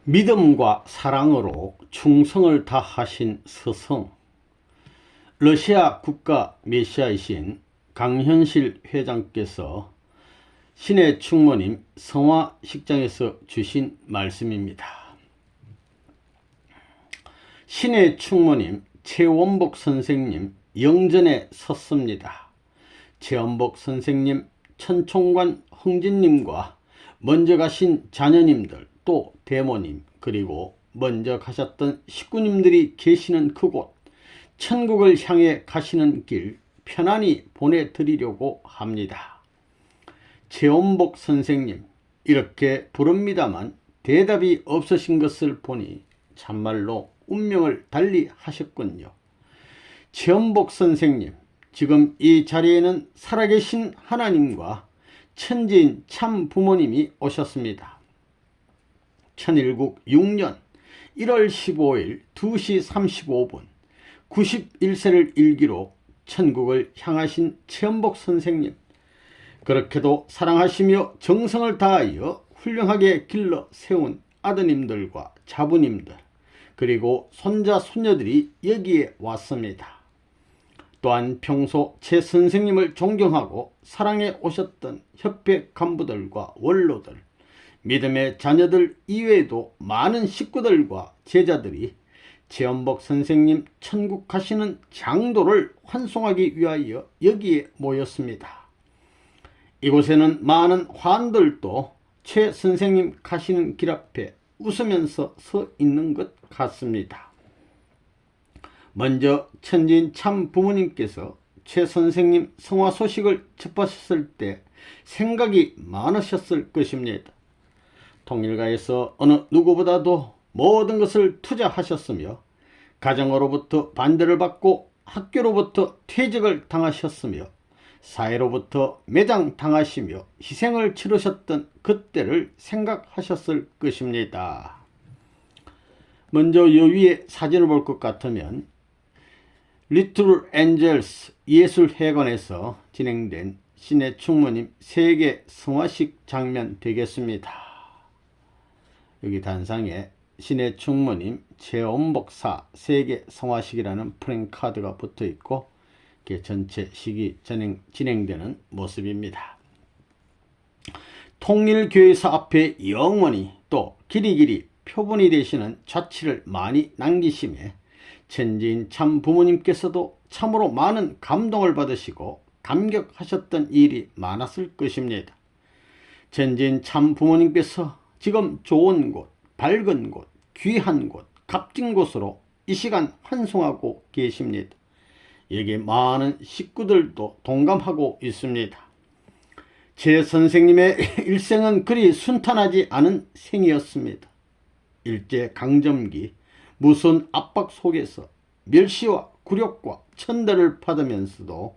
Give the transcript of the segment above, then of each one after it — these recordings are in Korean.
믿음과 사랑으로 충성을 다하신 스승, 러시아 국가 메시아이신 강현실 회장께서 신의 충모님 성화식장에서 주신 말씀입니다. 신의 충모님 최원복 선생님 영전에 섰습니다. 최원복 선생님, 천총관 흥진님과 먼저 가신 자녀님들, 또 대모님, 그리고 먼저 가셨던 식구님들이 계시는 그곳 천국을 향해 가시는 길 편안히 보내드리려고 합니다. 최원복 선생님 이렇게 부릅니다만 대답이 없으신 것을 보니 참말로 운명을 달리 하셨군요. 최원복 선생님, 지금 이 자리에는 살아계신 하나님과 천지인 참 부모님이 오셨습니다. 천일국 6년 1월 15일 2시 35분 91세를 일기로 천국을 향하신 최원복 선생님, 그렇게도 사랑하시며 정성을 다하여 훌륭하게 길러 세운 아드님들과 자부님들, 그리고 손자 손녀들이 여기에 왔습니다. 또한 평소 최 선생님을 존경하고 사랑해 오셨던 협회 간부들과 원로들, 믿음의 자녀들 이외에도 많은 식구들과 제자들이 최원복 선생님 천국 가시는 장도를 환송하기 위하여 여기에 모였습니다. 이곳에는 많은 환들도 최 선생님 가시는 길 앞에 웃으면서 서 있는 것 같습니다. 먼저 천지인 참 부모님께서 최 선생님 성화 소식을 접하셨을 때 생각이 많으셨을 것입니다. 통일가에서 어느 누구보다도 모든 것을 투자하셨으며 가정으로부터 반대를 받고 학교로부터 퇴직을 당하셨으며 사회로부터 매장당하시며 희생을 치르셨던 그때를 생각하셨을 것입니다. 먼저 요 위에 사진을 볼 것 같으면 리틀 엔젤스 예술회관에서 진행된 신의 충모님 세계 성화식 장면 되겠습니다. 여기 단상에 신의 충모님 최원복사 세계 성화식이라는 프랭카드가 붙어 있고 전체 식이 진행되는 모습입니다. 통일교회사 앞에 영원히 또 길이길이 표본이 되시는 자취를 많이 남기심에 천지인 참 부모님께서도 참으로 많은 감동을 받으시고 감격하셨던 일이 많았을 것입니다. 천지인 참 부모님께서 지금 좋은 곳, 밝은 곳, 귀한 곳, 값진 곳으로 이 시간 환송하고 계십니다. 여기에 많은 식구들도 동감하고 있습니다. 제 선생님의 일생은 그리 순탄하지 않은 생이었습니다. 일제강점기 무서운 압박 속에서 멸시와 굴욕과 천대를 받으면서도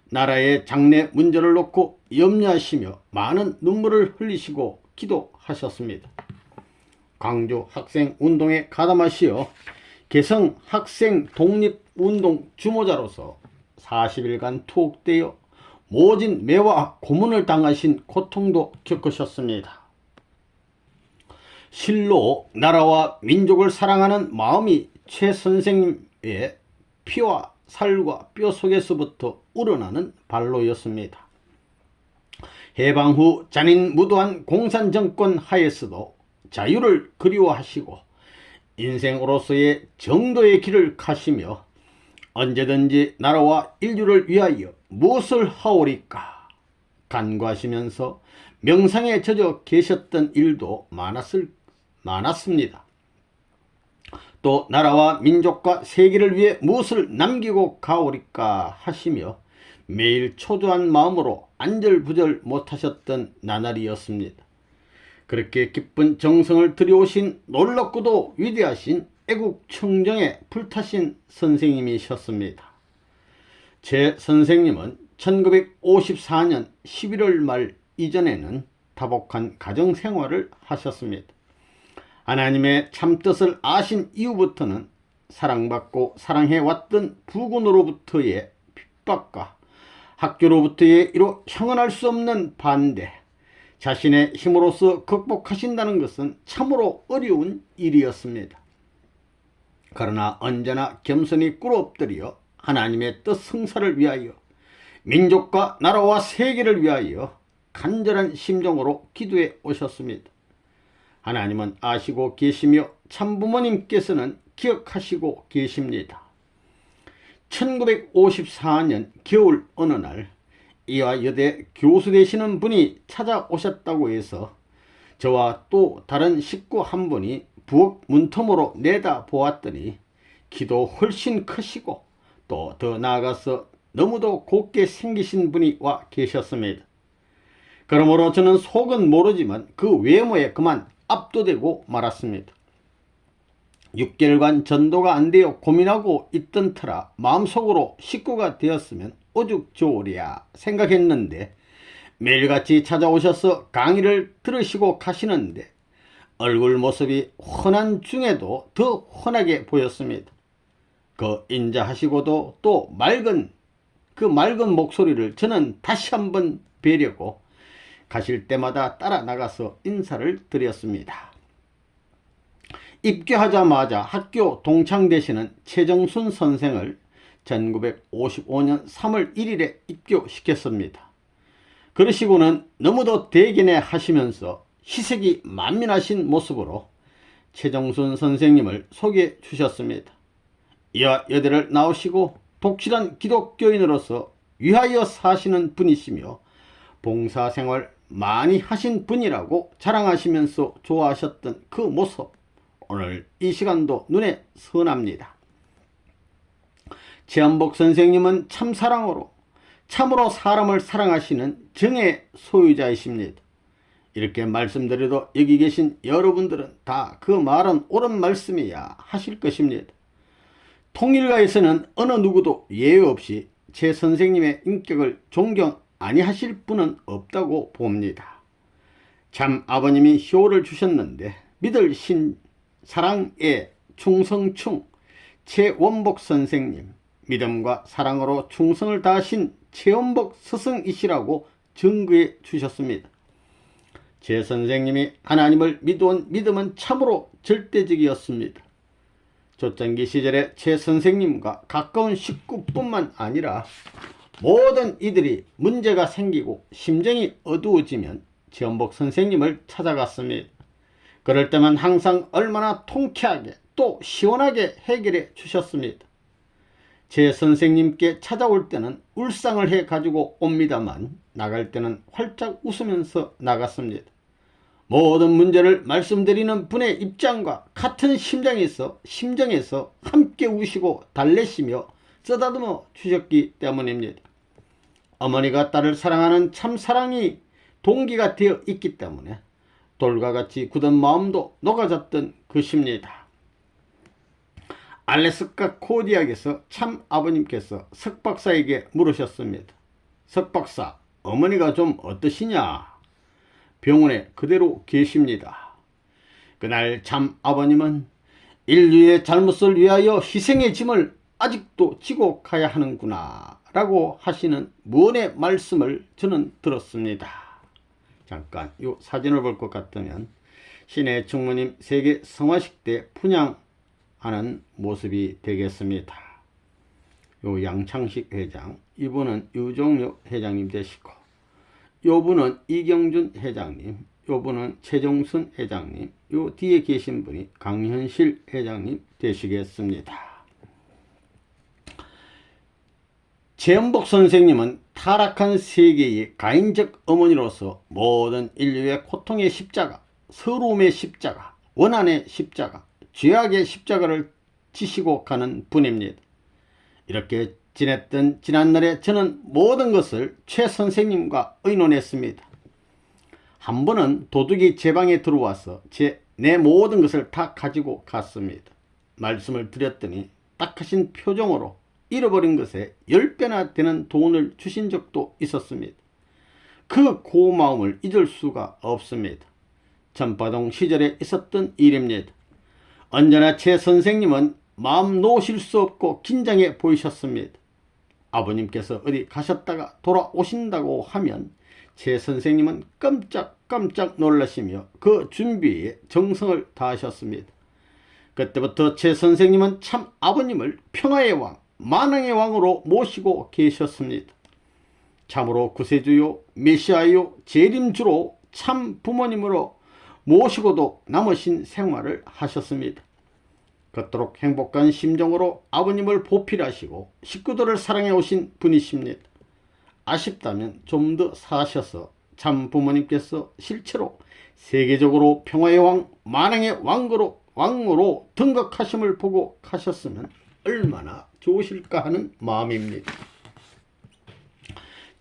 나라의 장래 문제를 놓고 염려하시며 많은 눈물을 흘리시고 기도하셨습니다. 광주 학생운동에 가담하시어 개성 학생 독립운동 주모자로서 40일간 투옥되어 모진 매와 고문을 당하신 고통도 겪으셨습니다. 실로 나라와 민족을 사랑하는 마음이 최 선생님의 피와 살과 뼈 속에서부터 우러나는 발로였습니다. 해방 후 잔인무도한 공산정권 하에서도 자유를 그리워하시고 인생으로서의 정도의 길을 가시며 언제든지 나라와 인류를 위하여 무엇을 하오리까 간구하시면서 명상에 젖어 계셨던 일도 많았습니다. 또 나라와 민족과 세계를 위해 무엇을 남기고 가오리까 하시며 매일 초조한 마음으로 안절부절 못하셨던 나날이었습니다. 그렇게 기쁜 정성을 들여오신 놀랍고도 위대하신 애국청정에 불타신 선생님이셨습니다. 제 선생님은 1954년 11월 말 이전에는 다복한 가정생활을 하셨습니다. 하나님의 참뜻을 아신 이후부터는 사랑받고 사랑해왔던 부군으로부터의 핍박과 학교로부터의 이로 형언할 수 없는 반대, 자신의 힘으로써 극복하신다는 것은 참으로 어려운 일이었습니다. 그러나 언제나 겸손히 꿇어엎드려 하나님의 뜻 성사를 위하여 민족과 나라와 세계를 위하여 간절한 심정으로 기도해 오셨습니다. 하나님은 아시고 계시며 참부모님께서는 기억하시고 계십니다. 1954년 겨울 어느 날 이화 여대 교수 되시는 분이 찾아오셨다고 해서 저와 또 다른 식구 한 분이 부엌 문틈으로 내다보았더니 키도 훨씬 크시고 또 더 나아가서 너무도 곱게 생기신 분이 와 계셨습니다. 그러므로 저는 속은 모르지만 그 외모에 그만 압도되고 말았습니다. 6개월간 전도가 안 되어 고민하고 있던 터라 마음속으로 식구가 되었으면 오죽 좋으랴 생각했는데 매일같이 찾아오셔서 강의를 들으시고 가시는데 얼굴 모습이 훤한 중에도 더 훤하게 보였습니다. 그 인자하시고도 또 그 맑은 목소리를 저는 다시 한번 뵈려고 가실 때마다 따라 나가서 인사를 드렸습니다. 입교하자마자 학교 동창 되시는 최정순 선생을 1955년 3월 1일에 입교시켰습니다. 그러시고는 너무도 대견해 하시면서 희색이 만민하신 모습으로 최정순 선생님을 소개해 주셨습니다. 이와 여대를 나오시고 독실한 기독교인으로서 위하여 사시는 분이시며 봉사생활 많이 하신 분이라고 자랑하시면서 좋아하셨던 그 모습, 오늘 이 시간도 눈에 선합니다. 최원복 선생님은 참사랑으로 참으로 사람을 사랑하시는 정의 소유자이십니다. 이렇게 말씀드려도 여기 계신 여러분들은 다 그 말은 옳은 말씀이야 하실 것입니다. 통일가에서는 어느 누구도 예외 없이 최 선생님의 인격을 존경 아니하실 분은 없다고 봅니다. 참 아버님이 효를 주셨는데 믿을 신 사랑의 충성충 최원복 선생님, 믿음과 사랑으로 충성을 다하신 최원복 스승이시라고 증거해 주셨습니다. 제 선생님이 하나님을 믿어온 믿음은 참으로 절대적이었습니다. 초창기 시절에 최 선생님과 가까운 식구뿐만 아니라 모든 이들이 문제가 생기고 심정이 어두워지면 최원복 선생님을 찾아갔습니다. 그럴 때만 항상 얼마나 통쾌하게 또 시원하게 해결해 주셨습니다. 제 선생님께 찾아올 때는 울상을 해 가지고 옵니다만 나갈 때는 활짝 웃으면서 나갔습니다. 모든 문제를 말씀드리는 분의 입장과 같은 심정에서 함께 우시고 달래시며 쓰다듬어 주셨기 때문입니다. 어머니가 딸을 사랑하는 참사랑이 동기가 되어 있기 때문에 돌과 같이 굳은 마음도 녹아졌던 것입니다. 알래스카 코디악에서 참 아버님께서 석박사에게 물으셨습니다. 석박사, 어머니가 좀 어떠시냐? 병원에 그대로 계십니다. 그날 참 아버님은 인류의 잘못을 위하여 희생의 짐을 아직도 지고 가야 하는구나 라고 하시는 무언의 말씀을 저는 들었습니다. 잠깐 이 사진을 볼 것 같으면 신의 충무님 세계 성화식 때 분양하는 모습이 되겠습니다. 요 양창식 회장, 이분은 유종혁 회장님 되시고, 요분은 이경준 회장님, 요분은 최정순 회장님, 요 뒤에 계신 분이 강현실 회장님 되시겠습니다. 최원복 선생님은 타락한 세계의 가인적 어머니로서 모든 인류의 고통의 십자가, 서러움의 십자가, 원한의 십자가, 죄악의 십자가를 지시고 가는 분입니다. 이렇게 지냈던 지난날에 저는 모든 것을 최 선생님과 의논했습니다. 한 번은 도둑이 제 방에 들어와서 내 모든 것을 다 가지고 갔습니다. 말씀을 드렸더니 딱하신 표정으로 잃어버린 것에 10배나 되는 돈을 주신 적도 있었습니다. 그 고마움을 잊을 수가 없습니다. 전파동 시절에 있었던 일입니다. 언제나 제 선생님은 마음 놓으실 수 없고 긴장해 보이셨습니다. 아버님께서 어디 가셨다가 돌아오신다고 하면 제 선생님은 깜짝 깜짝 놀라시며 그 준비에 정성을 다하셨습니다. 그때부터 최 선생님은 참 아버님을 평화의 왕, 만왕의 왕으로 모시고 계셨습니다. 참으로 구세주요, 메시아요, 재림주로 참 부모님으로 모시고도 남으신 생활을 하셨습니다. 그토록 행복한 심정으로 아버님을 보필하시고 식구들을 사랑해 오신 분이십니다. 아쉽다면 좀 더 사셔서 참 부모님께서 실제로 세계적으로 평화의 왕, 만왕의 왕으로 등극하심을 보고 가셨으면 얼마나 좋으실까 하는 마음입니다.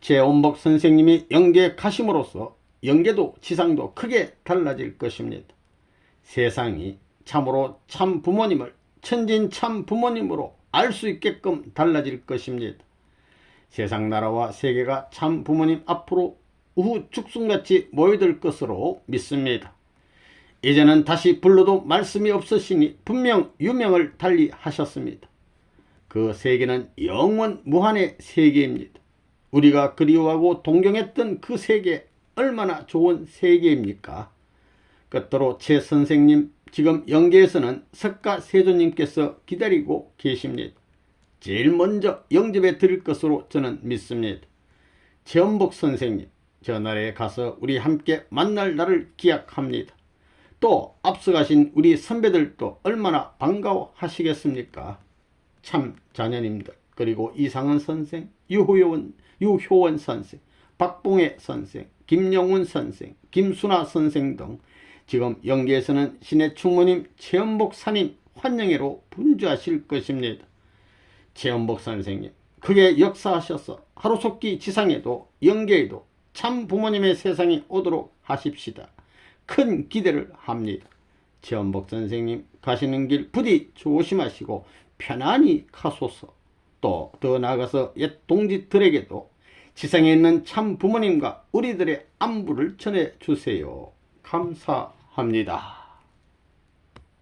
최원복 선생님이 영계에 가심으로써 영계도 지상도 크게 달라질 것입니다. 세상이 참으로 참 부모님을 천진 참 부모님으로 알 수 있게끔 달라질 것입니다. 세상 나라와 세계가 참 부모님 앞으로 우후 죽순같이 모여들 것으로 믿습니다. 이제는 다시 불러도 말씀이 없으시니 분명 유명을 달리 하셨습니다. 그 세계는 영원 무한의 세계입니다. 우리가 그리워하고 동경했던 그 세계, 얼마나 좋은 세계입니까? 끝으로 최 선생님, 지금 영계에서는 석가세존님께서 기다리고 계십니다. 제일 먼저 영접해 드릴 것으로 저는 믿습니다. 최원복 선생님, 저 나라에 가서 우리 함께 만날 날을 기약합니다. 또 앞서가신 우리 선배들도 얼마나 반가워하시겠습니까? 참 자녀님들, 그리고 이상은 선생, 유효원 선생, 박봉혜 선생, 김영훈 선생, 김순아 선생 등 지금 영계에서는 신의 충모님 최원복 사님 환영회로 분주하실 것입니다. 최원복 선생님, 크게 역사하셔서 하루속히 지상에도 영계에도 참 부모님의 세상이 오도록 하십시다. 큰 기대를 합니다. 최원복 선생님, 가시는 길 부디 조심하시고 편안히 가소서. 또 더 나아가서 옛 동지들에게도 지상에 있는 참 부모님과 우리들의 안부를 전해주세요. 감사합니다.